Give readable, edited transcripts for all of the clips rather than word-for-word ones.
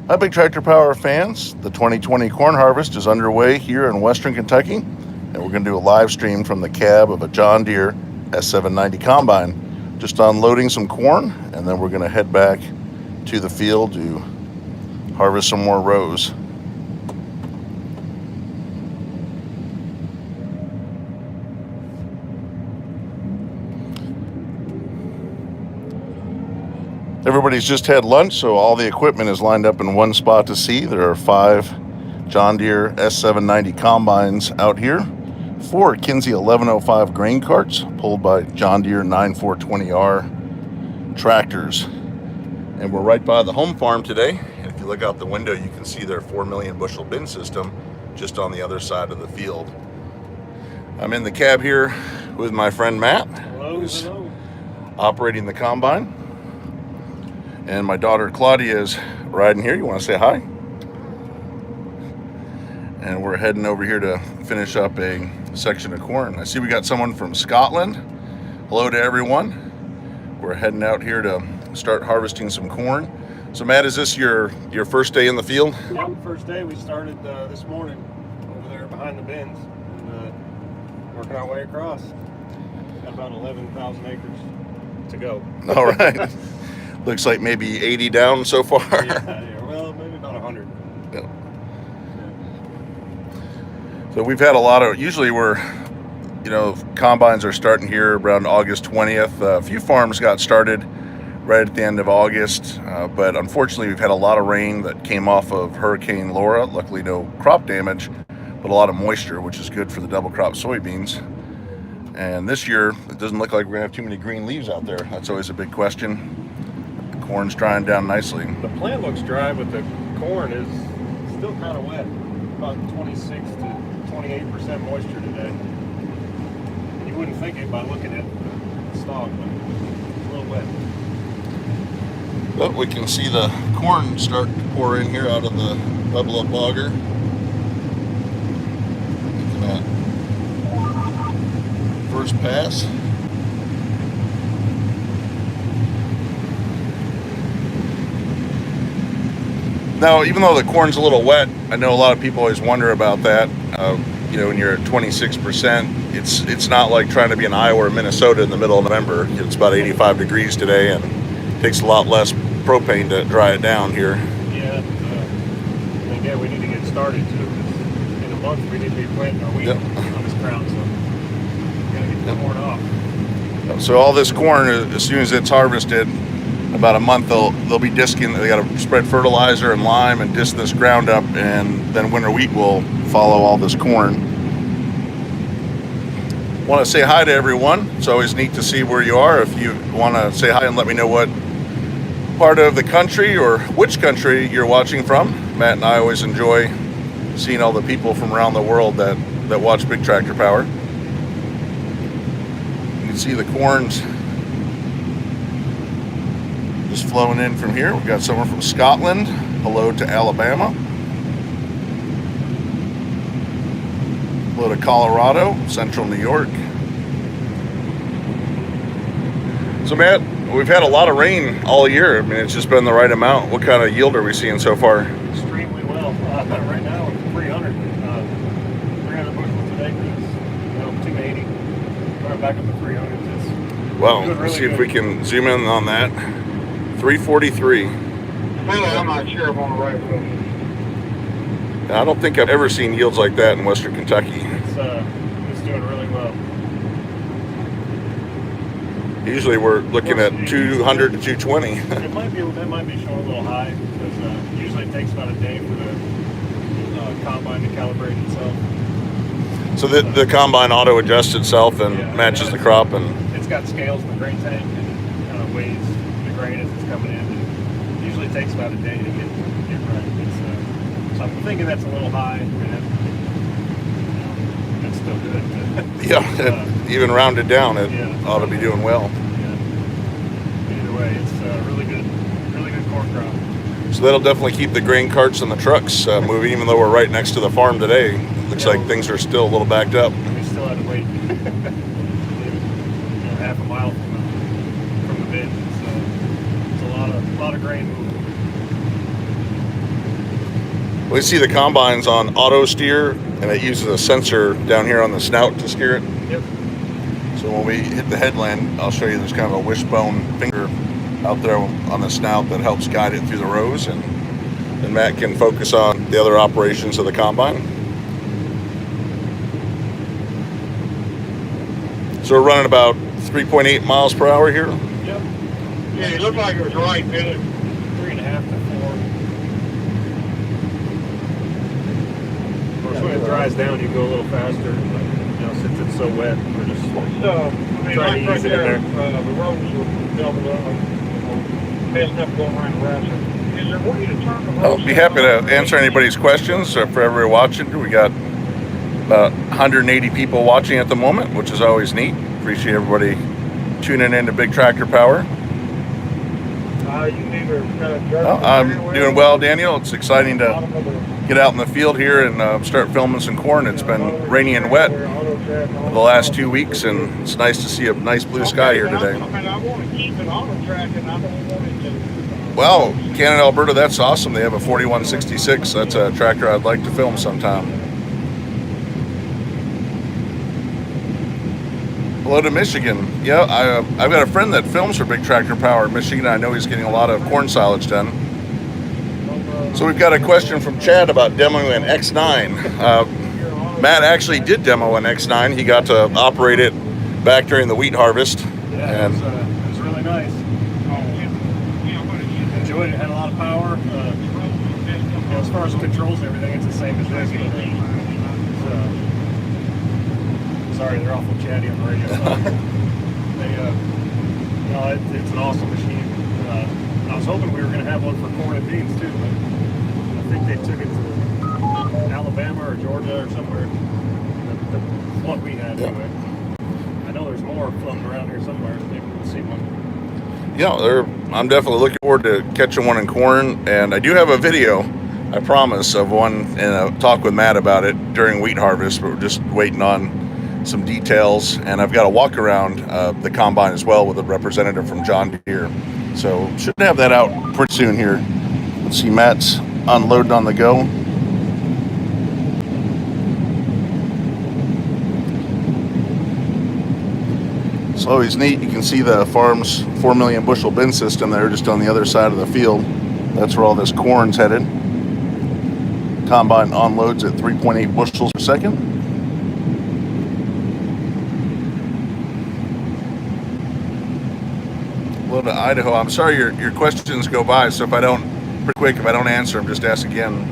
Hi, Big Tractor Power fans. The 2020 corn harvest is underway here in Western Kentucky, and we're going to do a live stream from the cab of a John Deere S790 combine. Just unloading some corn, and then we're going to head back to the field to harvest some more rows. Everybody's just had lunch, so all the equipment is lined up in one spot to see. There are 5 John Deere S790 combines out here, 4 Kinze 1105 grain carts pulled by John Deere 9420R tractors. And we're right by the home farm today. If you look out the window, you can see their 4 million bushel bin system just on the other side of the field. I'm in the cab here with my friend Matt, who's operating the combine. And my daughter Claudia is riding here. You want to say hi? And we're heading over here to finish up a section of corn. I see we got someone from Scotland. Hello to everyone. We're heading out here to start harvesting some corn. So Matt, is this your first day in the field? Yep, first day. We started this morning over there behind the bins and working our way across. Got about 11,000 acres to go. All right. Looks like maybe 80 down so far. Yeah, well, maybe about 100. Yeah. So we've had a lot of, usually combines are starting here around August 20th. A few farms got started right at the end of August, but unfortunately we've had a lot of rain that came off of Hurricane Laura. Luckily no crop damage, but a lot of moisture, which is good for the double crop soybeans. And this year, it doesn't look like we're gonna have too many green leaves out there. That's always a big question. Corn's drying down nicely. The plant looks dry, but the corn is still kind of wet. About 26 to 28% moisture today. You wouldn't think it by looking at the stalk, but it's a little wet. But we can see the corn start to pour in here out of the bubble up auger. Look at that. First pass. Now, even though the corn's a little wet, I know a lot of people always wonder about that. When you're at 26%, it's not like trying to be in Iowa or Minnesota in the middle of November. It's about 85 degrees today, and it takes a lot less propane to dry it down here. Yeah, and again, we need to get started too, because in a month we need to be planting our wheat on this ground, so we gotta get the corn off. So all this corn, as soon as it's harvested, about a month they'll be disking. They got to spread fertilizer and lime and disc this ground up, and then winter wheat will follow all this corn. Want to say hi to everyone. It's always neat to see where you are. If you want to say hi and let me know what part of the country or which country you're watching from. Matt and I always enjoy seeing all the people from around the world that watch Big Tractor Power. You can see the corn's just flowing in from here. We've got someone from Scotland. Hello to Alabama. Hello to Colorado, Central New York. So Matt, we've had a lot of rain all year. I mean, it's just been the right amount. What kind of yield are we seeing so far? Extremely well. Right now, 300. 300 bushels today is 280. Going back up to 300. Well, let's see if we can zoom in on that. 343. I'm not sure I'm on the right road. I don't think I've ever seen yields like that in Western Kentucky. It's doing really well. Usually we're looking at 200 to 220. That might be showing a little high, because usually it takes about a day for the combine to calibrate itself. So the combine auto adjusts itself and matches the crop, and it's got scales in the grain tank, and it kind of weighs the grain as it's coming in. And it usually takes about a day to get right. So I'm thinking that's a little high. That's still good. Yeah, even rounded down, it ought to be doing well. Yeah. Either way, it's really good corn crop. So that'll definitely keep the grain carts and the trucks moving, even though we're right next to the farm today. Looks like things are still a little backed up. We still had to wait half a mile from the bin. So it's a lot of grain moving. We see the combines on Autosteer, and it uses a sensor down here on the snout to steer it. Yep. So when we hit the headland, I'll show you there's kind of a wishbone finger out there on the snout that helps guide it through the rows, and then Matt can focus on the other operations of the combine. So we're running about 3.8 miles per hour here. Yep. Yeah, it looked like it was right, didn't it? 3.5 to 4. Of course, when it dries down, you go a little faster. But, you know, since it's so wet, we're just I mean, trying like to right ease it in there, there. the roads were doubled up, messed up going around the rest. Is there a way to turn the I'll roads? be happy to answer anybody's questions for everybody watching. We got about 180 people watching at the moment, which is always neat. Appreciate everybody tuning in to Big Tractor Power. You neither I'm doing well, Daniel. It's exciting to get out in the field here and start filming some corn. It's been rainy and wet the last 2 weeks, and it's nice to see a nice blue sky here today. I mean, I want to keep it auto track, and I don't want it to. Well, Canada, Alberta, that's awesome. They have a 4166. That's a tractor I'd like to film sometime. Hello to Michigan. Yeah, I've got a friend that films for Big Tractor Power in Michigan. I know he's getting a lot of corn silage done. So we've got a question from Chad about demoing an X9. Matt actually did demo an X9. He got to operate it back during the wheat harvest. Yeah, And it was really nice. Enjoyed it. Had a lot of power. You know, as far as controls and everything, it's the same as this. But, sorry, they're awful chatty on the radio. They, you know, it's an awesome machine. I was hoping we were going to have one for corn and beans too, but I think they took it to Alabama or Georgia or somewhere. What we had anyway. I know there's more floating around here somewhere. Maybe we'll see one. yeah, I'm definitely looking forward to catching one in corn. And I do have a video, I promise, of one, and a talk with Matt about it during wheat harvest, but we're just waiting on some details. And I've got a walk around the combine as well with a representative from John Deere. So should have that out pretty soon here. Let's see, Matt's unloading on the go. It's always neat. You can see the farm's 4 million bushel bin system there just on the other side of the field. That's where all this corn's headed. Combine unloads at 3.8 bushels per second. Hello to Idaho. I'm sorry your questions go by, so if I don't answer them, just ask again.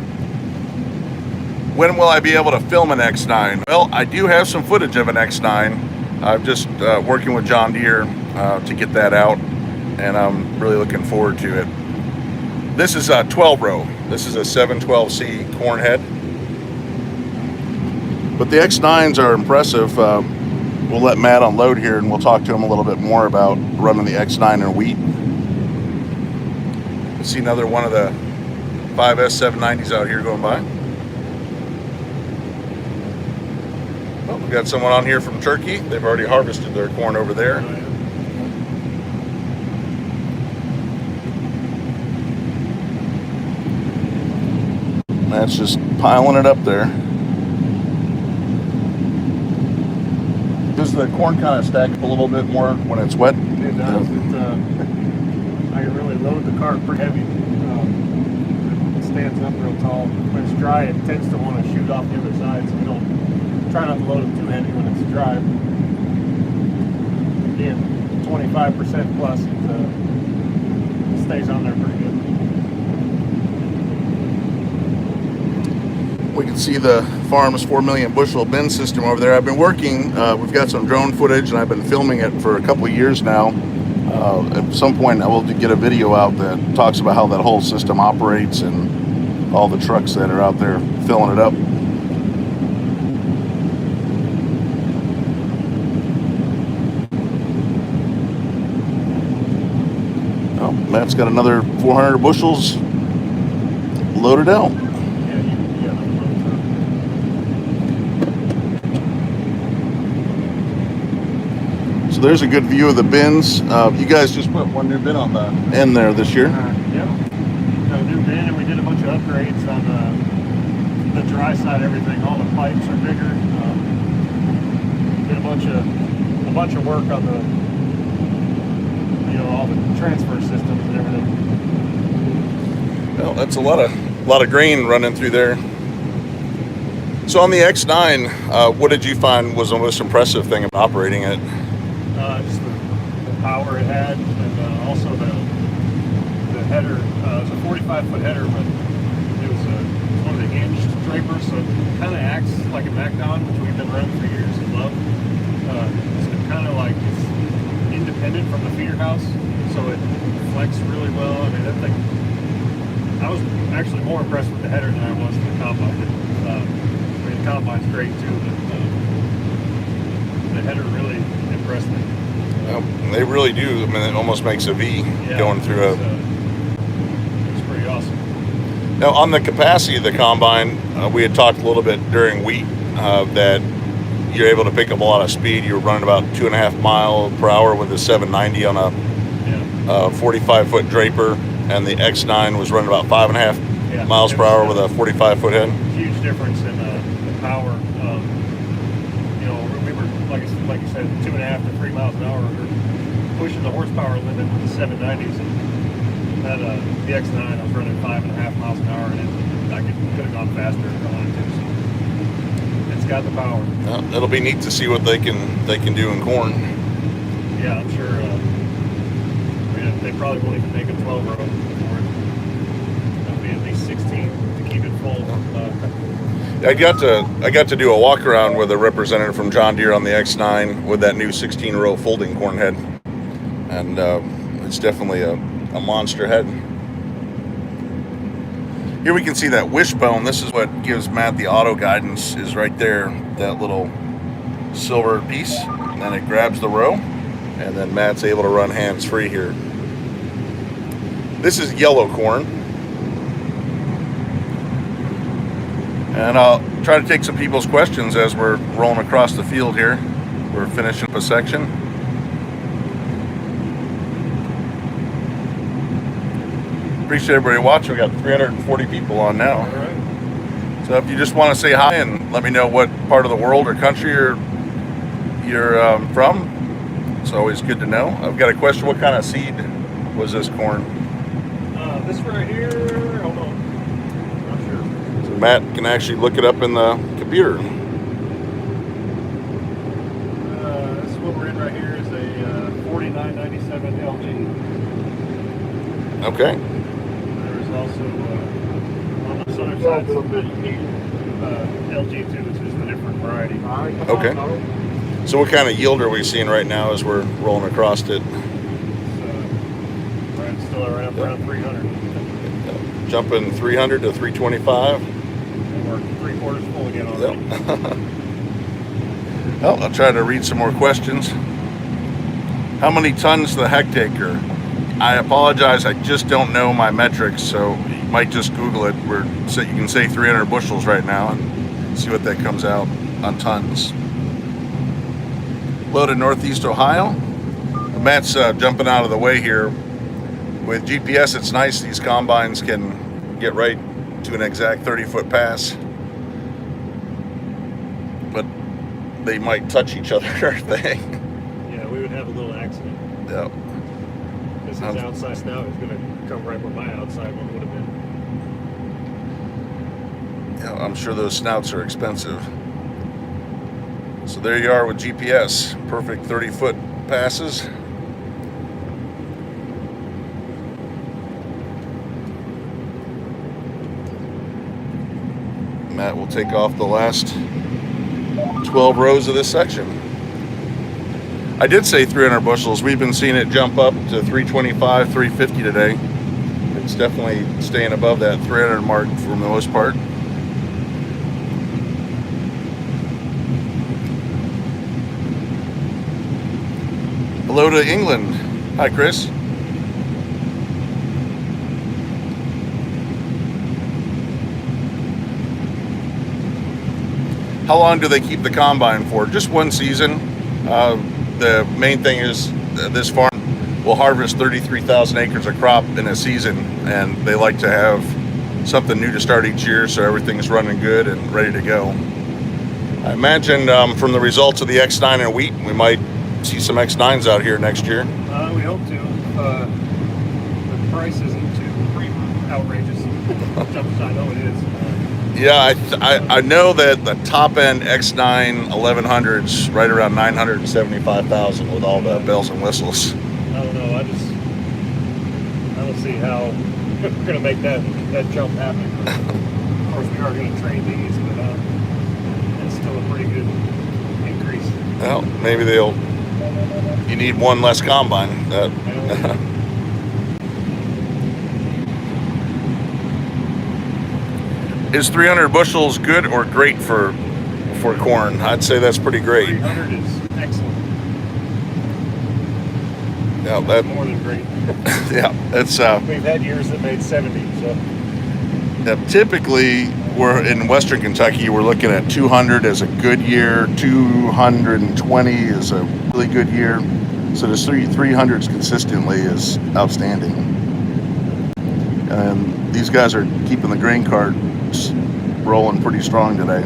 When will I be able to film an X9? Well, I do have some footage of an X9. I'm just working with John Deere to get that out, and I'm really looking forward to it. This is a 12 row. This is a 712C corn head. But the X9s are impressive. We'll let Matt unload here, and we'll talk to him a little bit more about running the X9 in wheat. You see another one of the 5S790s out here going by. Well, we've got someone on here from Turkey. They've already harvested their corn over there. Matt's just piling it up there. Does the corn kind of stack up a little bit more when it's wet? It does. I can really load the cart pretty heavy. It stands up real tall. When it's dry, it tends to want to shoot off the other side, so we don't try not to load it too heavy when it's dry. Again, 25% plus, it stays on there pretty good. We can see the farm's 4 million bushel bin system over there. I've been working, we've got some drone footage, and I've been filming it for a couple of years now. At some point I will get a video out that talks about how that whole system operates and all the trucks that are out there filling it up. Oh, Matt's got another 400 bushels loaded out. So there's a good view of the bins. You guys just put one new bin on the end there this year. Yep. Got a new bin, and we did a bunch of upgrades on the dry side, everything, all the pipes are bigger. Did a bunch of work on the, all the transfer systems and everything. Well, that's a lot of grain running through there. So on the X9, what did you find was the most impressive thing about operating it? Just the power it had, and also the header. It was a 45-foot header, but it was one of the hinged drapers, so it kind of acts like a MacDon, which we've been running for years and love. It's kind of like it's independent from the feeder house, so it flex really well. I mean, that thing. I was actually more impressed with the header than I was with the combine. I mean, the combine's great too, but the header really impressed me. Well, they really do. I mean, it almost makes a V going through a. It's pretty awesome. Now, on the capacity of the combine, we had talked a little bit during wheat that you're able to pick up a lot of speed. You were running about 2.5 miles per hour with the 790 on a 45-foot draper, and the X9 was running about 5.5 miles per hour with a 45-foot head. Huge difference in the power. We were like you said, 2.5 to 3 miles an hour. We were pushing the horsepower limit with the 790s, and that the X9 I was running 5.5 miles an hour, and I could have gone faster if I wanted to. So it's got the power. Well, it'll be neat to see what they can do in corn. Yeah, I'm sure. They probably won't even make a 12-row for it. It'll be at least 16 to keep it full. I got to do a walk around with a representative from John Deere on the X9 with that new 16-row folding corn head, and it's definitely a monster head. Here we can see that wishbone. This is what gives Matt the auto guidance, is right there, that little silver piece, and then it grabs the row, and then Matt's able to run hands-free here. This is yellow corn, and I'll try to take some people's questions as we're rolling across the field here. We're finishing up a section. Appreciate everybody watching. We got 340 people on now. All right. So if you just want to say hi and let me know what part of the world or country you're from, it's always good to know. I've got a question. What kind of seed was this corn? This right here, hold on. Not sure. So Matt can actually look it up in the computer. This one we're in right here is a 4997 LG. Okay. There's also on the southern side LG too, which is a different variety. Okay. So what kind of yield are we seeing right now as we're rolling across it? Still around 300. Jumping 300 to 325. And we're 3/4 full again already. Well, I'll try to read some more questions. How many tons to the hectare? I apologize, I just don't know my metrics, so you might just Google it. You can say 300 bushels right now and see what that comes out on tons. Loaded Northeast Ohio. Matt's jumping out of the way here. With GPS, it's nice. These combines can get right to an exact 30-foot pass, but they might touch each other, aren't they? Yeah, we would have a little accident. Yeah. Because his outside snout is going to come right where my outside one would have been. Yeah, I'm sure those snouts are expensive. So there you are with GPS. Perfect 30-foot passes. Matt will take off the last 12 rows of this section. I did say 300 bushels. We've been seeing it jump up to 325, 350 today. It's definitely staying above that 300 mark for the most part. Hello to England. Hi, Chris. How long do they keep the combine for? Just one season. The main thing is this farm will harvest 33,000 acres of crop in a season, and they like to have something new to start each year, so everything's running good and ready to go. I imagine from the results of the X9 and wheat, we might see some X9s out here next year. We hope to. The price isn't too outrageous. I know it is. Yeah, I know that the top end X9 1100's right around 975,000 with all the bells and whistles. I don't know. I don't see how we're going to make that jump happen. Of course, we are going to train these, but it's still a pretty good increase. Well, maybe you need one less combine. Is 300 bushels good or great for corn? I'd say that's pretty great. 300 is excellent. Yeah, that's more than great. Yeah, it's. We've had years that made 70. So. Yeah, typically, we're in Western Kentucky. We're looking at 200 as a good year. 220 is a really good year. So this 300s consistently is outstanding. And these guys are keeping the grain carts rolling pretty strong today.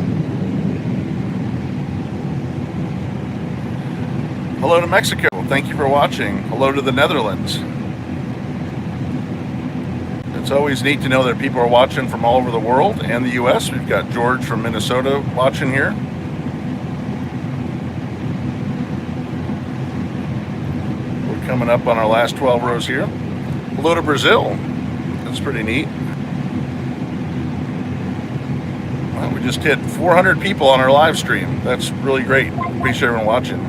Hello to Mexico. Thank you for watching. Hello to the Netherlands. It's always neat to know that people are watching from all over the world and the U.S. We've got George from Minnesota watching here. We're coming up on our last 12 rows here. Hello to Brazil. That's pretty neat. Well, we just hit 400 people on our live stream. That's really great. Appreciate everyone watching.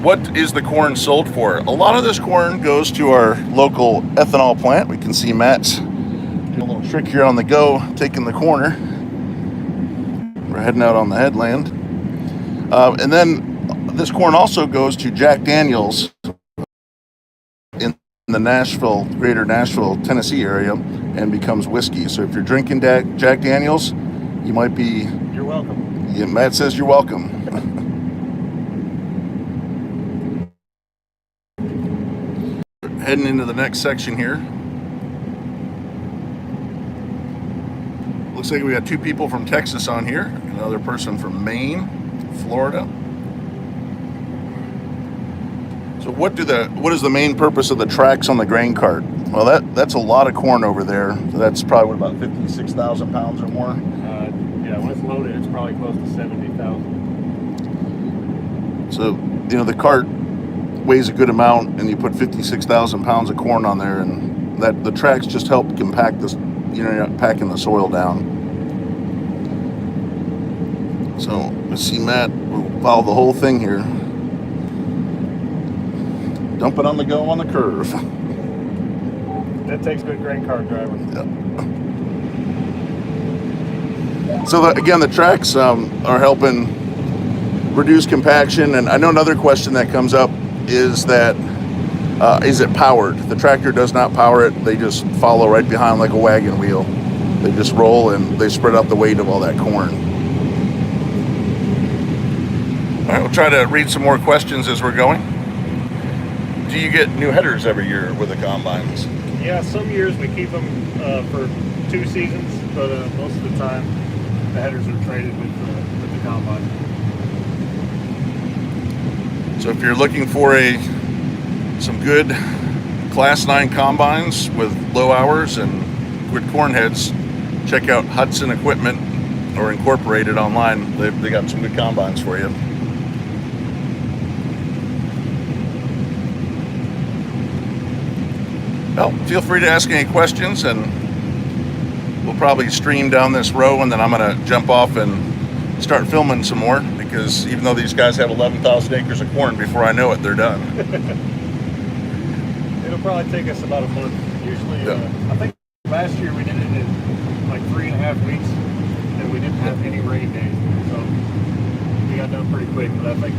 What is the corn sold for? A lot of this corn goes to our local ethanol plant. We can see Matt's doing a little trick here on the go, taking the corner. We're heading out on the headland. And then this corn also goes to Jack Daniels in the greater Nashville, Tennessee area, and becomes whiskey. So if you're drinking Jack Daniels, you might be... You're welcome. Yeah, Matt says you're welcome. Heading into the next section here. Looks like we got two people from Texas on here, another person from Maine, Florida. So what is the main purpose of the tracks on the grain cart? Well, that's a lot of corn over there. So that's probably what, about 56,000 pounds or more. Yeah, when it's loaded, it's probably close to 70,000. So the cart weighs a good amount, and you put 56,000 pounds of corn on there, and the tracks just help compact this. You're not packing the soil down. So let's see, Matt will follow the whole thing here. Dump it on the go on the curve. That takes good grain cart driver. Yeah. So again, the tracks are helping reduce compaction, and I know another question that comes up is that is it powered? The tractor does not power it. They just follow right behind like a wagon wheel. They just roll and they spread out the weight of all that corn. All right, we'll try to read some more questions as we're going. Do you get new headers every year with the combines? Yeah, some years we keep them for 2 seasons, but most of the time the headers are traded with the combine. So if you're looking for some good Class 9 combines with low hours and good corn heads, check out Hudson Equipment or Incorporated online. They got some good combines for you. Well, feel free to ask any questions, and we'll probably stream down this row, and then I'm going to jump off and start filming some more, because even though these guys have 11,000 acres of corn, before I know it, they're done. It'll probably take us about a month. Usually, yeah. I think last year we did it in like 3.5 weeks, and we didn't have any rain days, so we got done pretty quick. But I think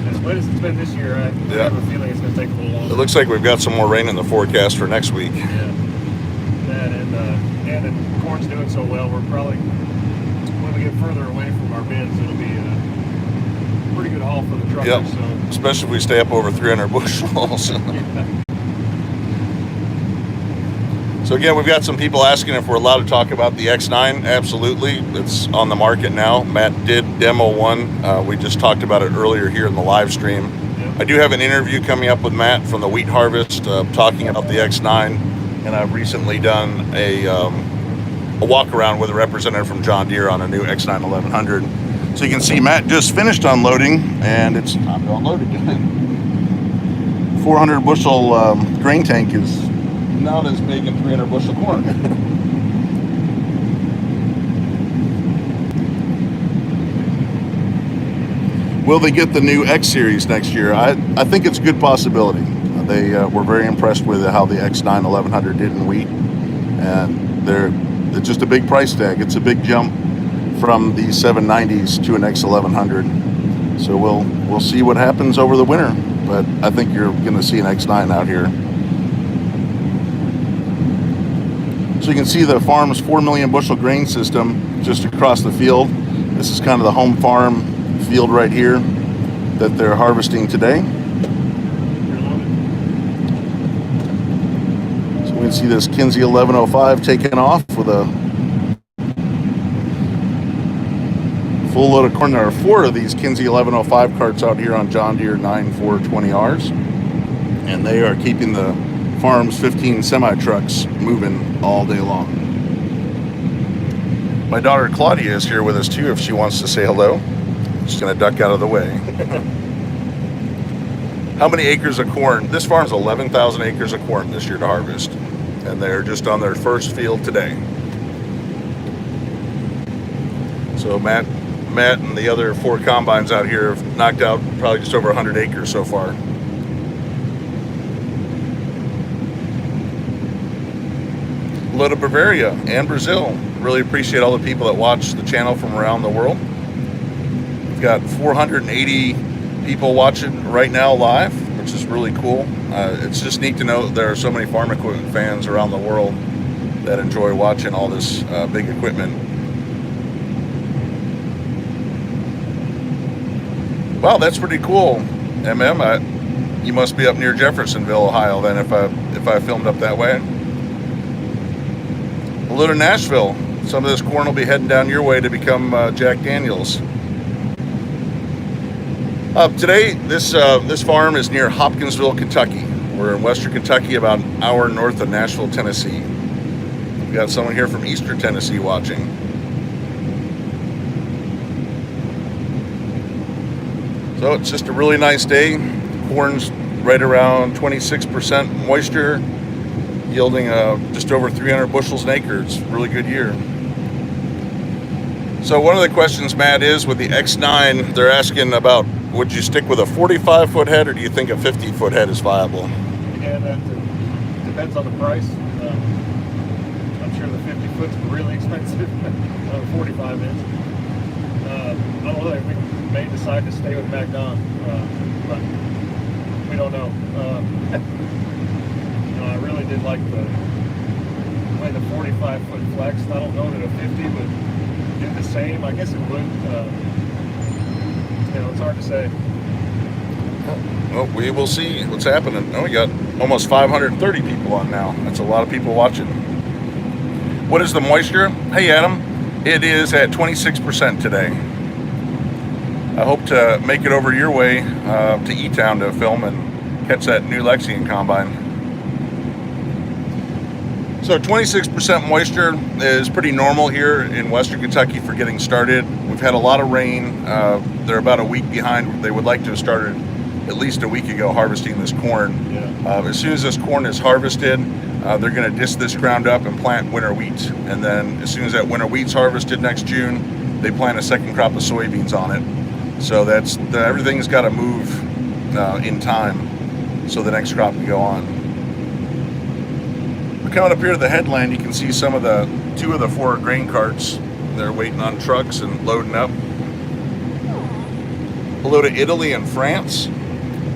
as wet as it's been this year, I have a feeling it's going to take a little longer. It looks like we've got some more rain in the forecast for next week. Yeah, that and the corn's doing so well, we're probably, when we get further away from our bins, it'll be a pretty good haul for the truckers. Yep. So. Especially if we stay up over 300 bushels. Yeah. So again, we've got some people asking if we're allowed to talk about the X9. Absolutely, it's on the market now. Matt did demo one. We just talked about it earlier here in the live stream. I do have an interview coming up with Matt from the Wheat Harvest talking about the X9, and I've recently done a walk around with a representative from John Deere on a new X9 1100. So you can see Matt just finished unloading, and it's time to unload again. 400 bushel grain tank is not as big in 300 bushel corn. Will they get the new X series next year? I think it's a good possibility. They were very impressed with how the X9 1100 did in wheat, and it's just a big price tag. It's a big jump from the 790s to an X 1100. So we'll see what happens over the winter, but I think you're going to see an X9 out here. So you can see the farm's 4 million bushel grain system just across the field. This is kind of the home farm field right here that they're harvesting today. So we can see this Kinze 1105 taking off with a full load of corn. There are 4 of these Kinze 1105 carts out here on John Deere 9420Rs, and they are keeping the farm's 15 semi-trucks moving all day long. My daughter Claudia is here with us too if she wants to say hello. Just gonna duck out of the way. How many acres of corn? This farm's 11,000 acres of corn this year to harvest, and they're just on their first field today. So Matt and the other 4 combines out here have knocked out probably just over 100 acres so far. Load of Bavaria and Brazil. Really appreciate all the people that watch the channel from around the world. We've got 480 people watching right now live, which is really cool. It's just neat to know that there are so many farm equipment fans around the world that enjoy watching all this big equipment. Wow, that's pretty cool, MM. You must be up near Jeffersonville, Ohio, then, if I filmed up that way. A little Nashville. Some of this corn will be heading down your way to become Jack Daniels. Today, this farm is near Hopkinsville, Kentucky. We're in western Kentucky, about an hour north of Nashville, Tennessee. We've got someone here from Eastern Tennessee watching. So it's just a really nice day. Corn's right around 26% moisture, yielding just over 300 bushels an acre. It's a really good year. So one of the questions, Matt, is with the X9, they're asking about, would you stick with a 45-foot head, or do you think a 50-foot head is viable? Yeah, that depends on the price. I'm sure the 50-foot's really expensive on a 45-inch. I don't know, we may decide to stay with back on, but we don't know. I really did like the way the 45-foot flexed. I don't know that a 50 would do the same. I guess it would. It's hard to say. Well, we will see what's happening. Oh, we got almost 530 people on now. That's a lot of people watching. What is the moisture? Hey, Adam. It is at 26% today. I hope to make it over your way to E-Town to film and catch that new Lexington combine. So 26% moisture is pretty normal here in western Kentucky for getting started. We've had a lot of rain. They're about a week behind. They would like to have started at least a week ago harvesting this corn. Yeah. As soon as this corn is harvested, they're going to disc this ground up and plant winter wheat. And then as soon as that winter wheat's harvested next June, they plant a second crop of soybeans on it. So everything's got to move in time so the next crop can go on. We're coming up here to the headland. You can see some of the 2 of the 4 grain carts. They're waiting on trucks and loading up. Hello to Italy and France.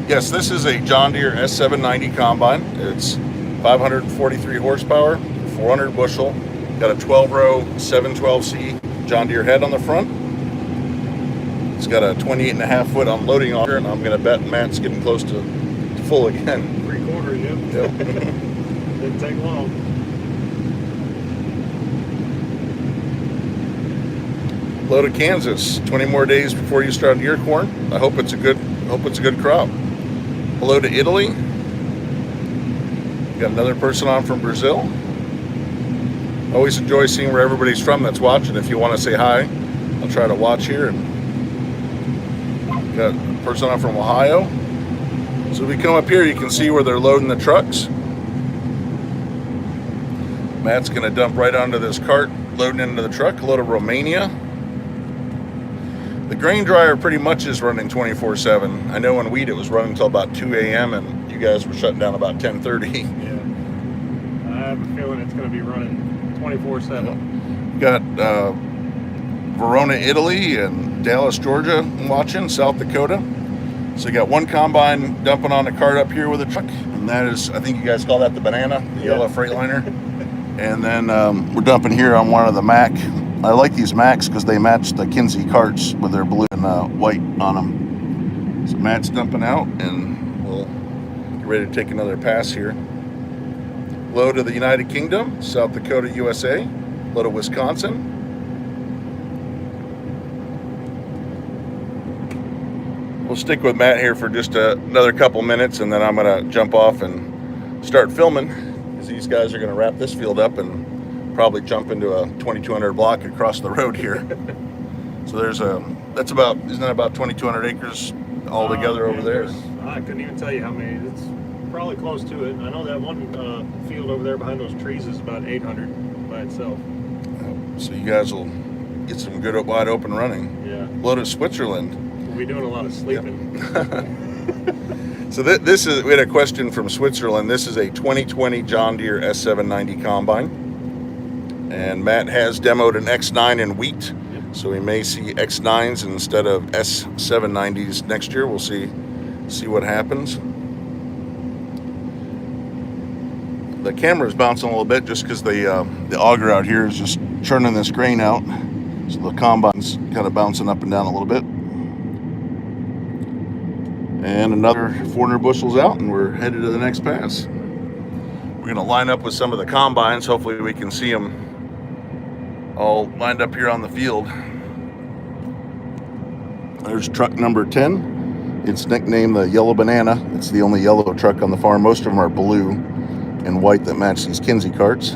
Yes, this is a John Deere S790 combine. It's 543 horsepower, 400 bushel. Got a 12-row 712C John Deere head on the front. It's got a 28.5-foot unloading auger, and I'm going to bet Matt's getting close to full again. 3/4, yeah. Yep. Didn't take long. Hello to Kansas. 20 more days before you start your corn. I hope it's a good crop. Hello to Italy. Got another person on from Brazil. Always enjoy seeing where everybody's from that's watching. If you want to say hi, I'll try to watch here. And got a person on from Ohio. So if we come up here, you can see where they're loading the trucks. Matt's going to dump right onto this cart, loading into the truck. Hello to Romania. The grain dryer pretty much is running 24/7. I know in wheat it was running until about 2 a.m. and you guys were shutting down about 10:30. Yeah. I have a feeling it's going to be running 24/7. Got Verona, Italy, and Dallas, Georgia watching, South Dakota. So you got one combine dumping on a cart up here with a truck, and that is, I think you guys call that the banana, the yellow Freightliner. And then we're dumping here on one of the Mack. I like these Macks because they match the Kinze carts with their blue and white on them. So Matt's dumping out, and we'll get ready to take another pass here. Hello to the United Kingdom, South Dakota, USA. Hello to Wisconsin. We'll stick with Matt here for just another couple minutes, and then I'm going to jump off and start filming, because these guys are going to wrap this field up and probably jump into a 2200 block across the road here. So there's that's about, isn't that about 2200 acres all together over there? I couldn't even tell you how many. It's probably close to it. I know that one field over there behind those trees is about 800 by itself. So you guys will get some good wide open running. Yeah. Hello to Switzerland. We'll be doing a lot of sleeping. Yep. So this is, we had a question from Switzerland. This is a 2020 John Deere S790 combine, and Matt has demoed an X9 in wheat, so we may see X9s instead of S790s next year. We'll see what happens. The camera is bouncing a little bit just because the auger out here is just churning this grain out, so the combine's kind of bouncing up and down a little bit. And another 400 bushels out, and we're headed to the next pass. We're going to line up with some of the combines. Hopefully we can see them all lined up here on the field. There's truck number 10. It's nicknamed the Yellow Banana. It's the only yellow truck on the farm. Most of them are blue and white that match these Kinze carts.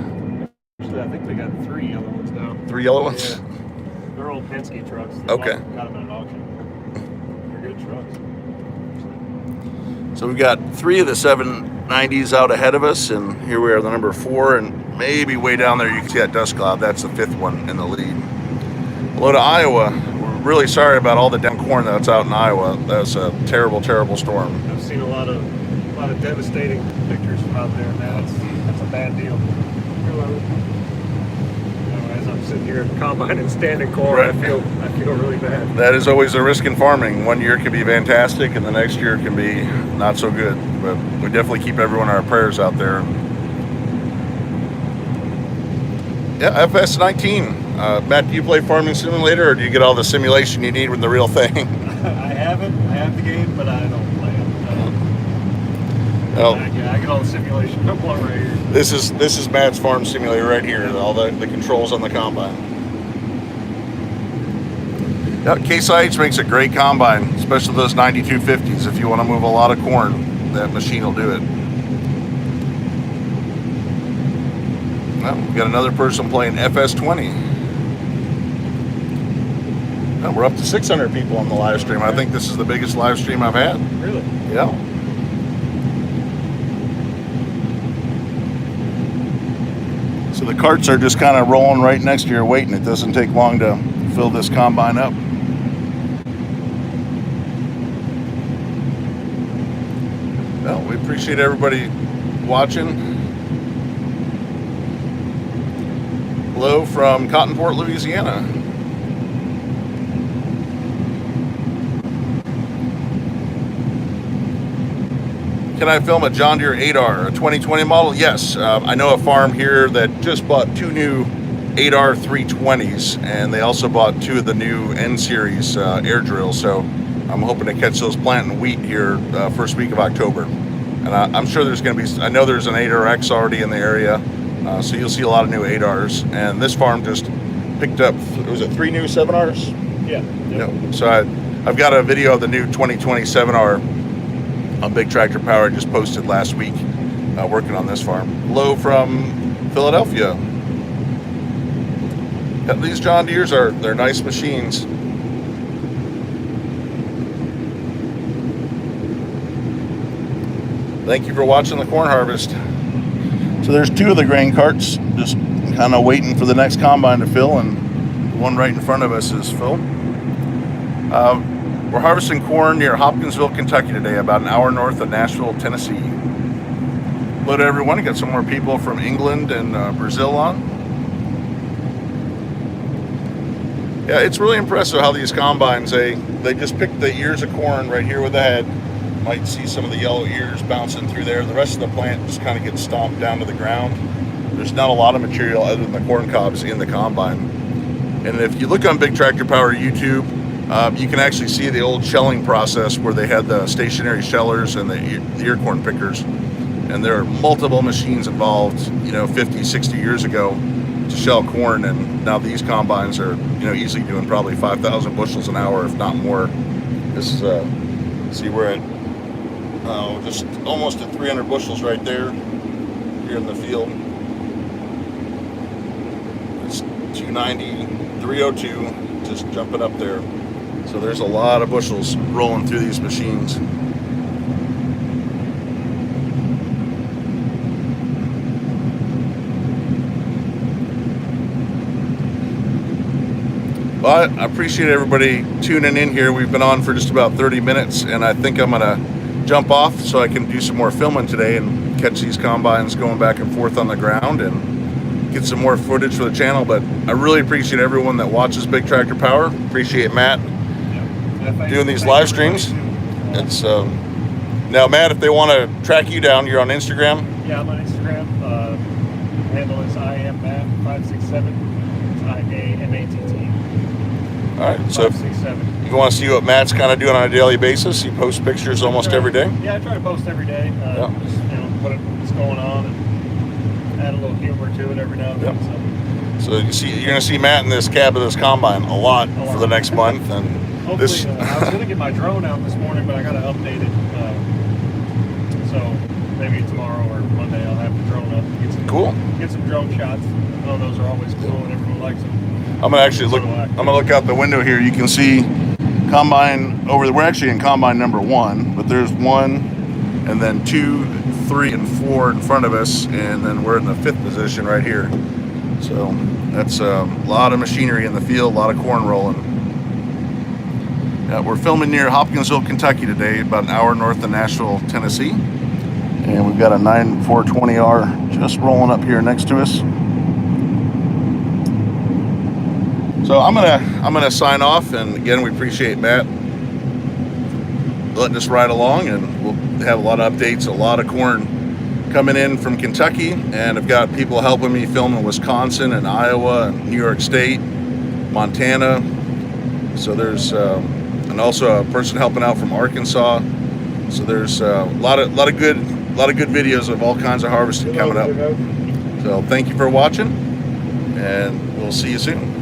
Actually, I think they got 3 yellow ones now. 3 yellow ones? Yeah. They're old Penske trucks. Okay. Got them at an auction. They're good trucks. So we've got 3 of the 790s out ahead of us, and here we are, the number 4, and maybe way down there you can see that dust cloud. That's the 5th one in the lead. Hello to Iowa. We're really sorry about all the down corn that's out in Iowa. That's a terrible, terrible storm. I've seen a lot of devastating pictures from out there, man. That's a bad deal. As I'm sitting here at the combine and standing corn, Right. I feel really bad. That is always a risk in farming. One year can be fantastic, and the next year can be not so good. But we definitely keep everyone in our prayers out there. Yeah, FS19. Matt, do you play Farming Simulator, or do you get all the simulation you need with the real thing? I haven't. I have the game, but I don't play it. Well, I get all the simulation. I'm one right here. this is Matt's Farm Simulator right here. All the controls on the combine. Yeah, Case IH makes a great combine, especially those 9250s. If you want to move a lot of corn, that machine will do it. Well, we've got another person playing FS20. Well, we're up to 600 people on the live stream. I think this is the biggest live stream I've had. Really? Yeah. So the carts are just kind of rolling right next to your weight, and it doesn't take long to fill this combine up. Well, we appreciate everybody watching. Hello from Cottonport, Louisiana. Can I film a John Deere 8R, a 2020 model? Yes. I know a farm here that just bought 2 new 8R 320s, and they also bought 2 of the new N-Series air drills. So I'm hoping to catch those planting wheat here first week of October. And I'm sure there's going to be, I know there's an 8RX already in the area, so you'll see a lot of new 8Rs. And this farm just picked up, was it 3 new 7Rs? Yeah. No. So I've got a video of the new 2020 7R on Big Tractor Power, just posted last week, working on this farm. Low from Philadelphia. Yeah, these John Deeres they're nice machines. Thank you for watching the corn harvest. So there's 2 of the grain carts, just kind of waiting for the next combine to fill, and the one right in front of us is full. We're harvesting corn near Hopkinsville, Kentucky today, about an hour north of Nashville, Tennessee. Hello to everyone. Got some more people from England and Brazil on. Yeah, it's really impressive how these combines, they just pick the ears of corn right here with the head. Might see some of the yellow ears bouncing through there. The rest of the plant just kind of gets stomped down to the ground. There's not a lot of material other than the corn cobs in the combine. And if you look on Big Tractor Power YouTube, you can actually see the old shelling process where they had the stationary shellers and the ear corn pickers. And there are multiple machines involved, 50, 60 years ago to shell corn. And now these combines are, easily doing probably 5,000 bushels an hour, if not more. This is, see, we're at just almost at 300 bushels right there, here in the field. It's 290, 302, just jumping up there. So there's a lot of bushels rolling through these machines. But I appreciate everybody tuning in here. We've been on for just about 30 minutes, and I think I'm gonna jump off so I can do some more filming today and catch these combines going back and forth on the ground and get some more footage for the channel. But I really appreciate everyone that watches Big Tractor Power. Appreciate Matt doing these live streams. It's now, Matt, if they want to track you down, you're on Instagram. Yeah, I'm on Instagram. Handle is IamMatt567. It's IAMATT. All right, so if you want to see what Matt's kind of doing on a daily basis, he posts pictures almost every day. Yeah, I try to post every day. Just what's going on and add a little humor to it every now and then. So you're going to see Matt in this cab of this combine a lot for the next month, and hopefully, this. I was going to get my drone out this morning, but I got to update it. So maybe tomorrow or Monday I'll have the drone up. Get some drone shots. Oh, those are always cool, and everyone likes them. I'm gonna actually look. I'm gonna look out the window here. You can see combine over there. We're actually in combine number 1, but there's 1, and then 2, 3, and 4 in front of us, and then we're in the 5th position right here. So that's a lot of machinery in the field, a lot of corn rolling. Yeah, we're filming near Hopkinsville, Kentucky today, about an hour north of Nashville, Tennessee, and we've got a 9420R just rolling up here next to us. So I'm gonna sign off, and again, we appreciate Matt letting us ride along, and we'll have a lot of updates, a lot of corn coming in from Kentucky, and I've got people helping me film in Wisconsin and Iowa and New York State, Montana. So there's and also a person helping out from Arkansas. So there's a lot of good videos of all kinds of harvesting coming up. So thank you for watching, and we'll see you soon.